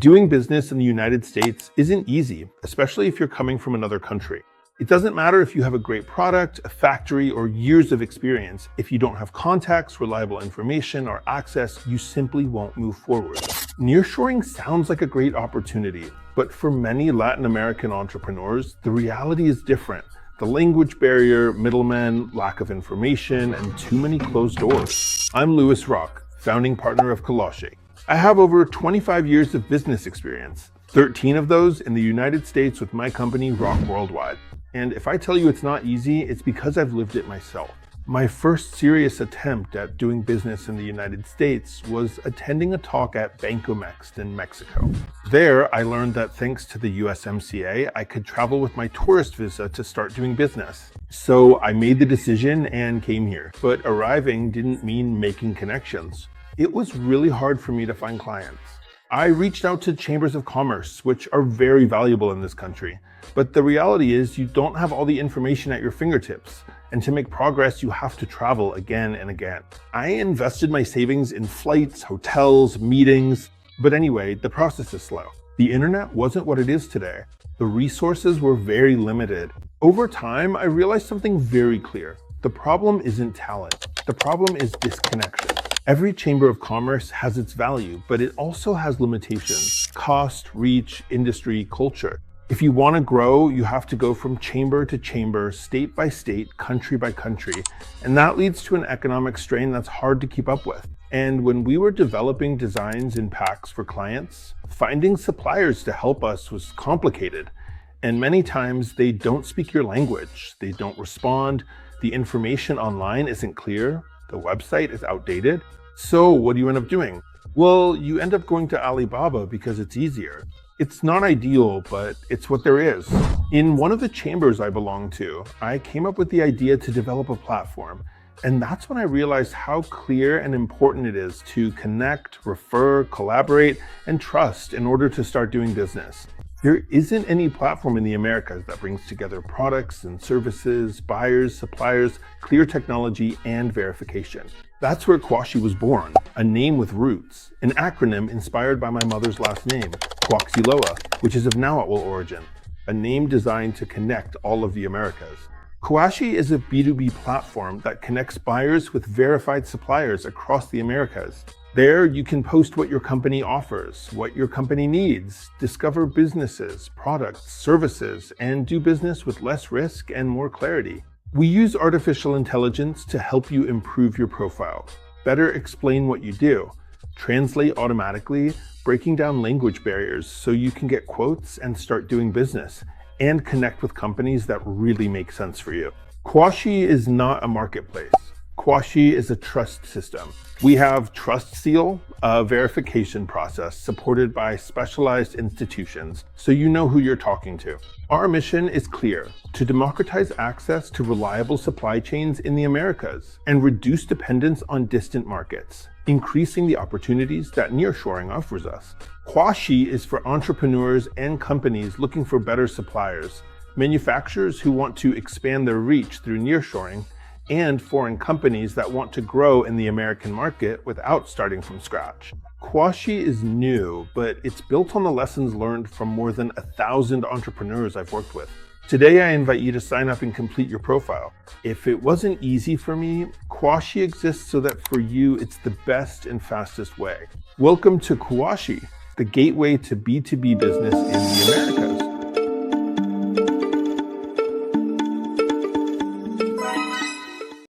Doing business in the United States isn't easy, especially if you're coming from another country. It doesn't matter if you have a great product, a factory, or years of experience. If you don't have contacts, reliable information, or access, you simply won't move forward. Nearshoring sounds like a great opportunity, but for many Latin American entrepreneurs, the reality is different. The language barrier, middlemen, lack of information, and too many closed doors. I'm Luis Roc, founding partner of CUAXI. I have over 25 years of business experience, 13 of those in the United States with my company Roc Worldwide. And if I tell you it's not easy, it's because I've lived it myself. My first serious attempt at doing business in the United States was attending a talk at Bancomext in Mexico. There, I learned that thanks to the USMCA, I could travel with my tourist visa to start doing business. So I made the decision and came here. But arriving didn't mean making connections. It was really hard for me to find clients. I reached out to chambers of commerce, which are very valuable in this country. But the reality is you don't have all the information at your fingertips. And to make progress, you have to travel again and again. I invested my savings in flights, hotels, meetings. But anyway, the process is slow. The internet wasn't what it is today. The resources were very limited. Over time, I realized something very clear. The problem isn't talent. The problem is disconnection. Every chamber of commerce has its value, but it also has limitations: cost, reach, industry, culture. If you want to grow, you have to go from chamber to chamber, state by state, country by country, and that leads to an economic strain that's hard to keep up with. And when we were developing designs and packs for clients, finding suppliers to help us was complicated. And many times they don't speak your language, they don't respond, the information online isn't clear, the website is outdated. So what do you end up doing? Well, you end up going to Alibaba because it's easier. It's not ideal, but it's what there is. In one of the chambers I belong to, I came up with the idea to develop a platform. And that's when I realized how clear and important it is to connect, refer, collaborate, and trust in order to start doing business. There isn't any platform in the Americas that brings together products and services, buyers, suppliers, clear technology, and verification. That's where CUAXI was born, a name with roots, an acronym inspired by my mother's last name, CUAXI, which is of Nahuatl origin, a name designed to connect all of the Americas. CUAXI is a B2B platform that connects buyers with verified suppliers across the Americas. There, you can post what your company offers, what your company needs, discover businesses, products, services, and do business with less risk and more clarity. We use artificial intelligence to help you improve your profile, better explain what you do, translate automatically, breaking down language barriers so you can get quotes and start doing business, and connect with companies that really make sense for you. CUAXI is not a marketplace. CUAXI is a trust system. We have Trust Seal, a verification process supported by specialized institutions, so you know who you're talking to. Our mission is clear: to democratize access to reliable supply chains in the Americas and reduce dependence on distant markets, increasing the opportunities that nearshoring offers us. CUAXI is for entrepreneurs and companies looking for better suppliers, manufacturers who want to expand their reach through nearshoring, and foreign companies that want to grow in the American market without starting from scratch. CUAXI is new, but it's built on the lessons learned from more than 1,000 entrepreneurs I've worked with. Today, I invite you to sign up and complete your profile. If it wasn't easy for me, CUAXI exists so that for you, it's the best and fastest way. Welcome to CUAXI, the gateway to B2B business in the Americas.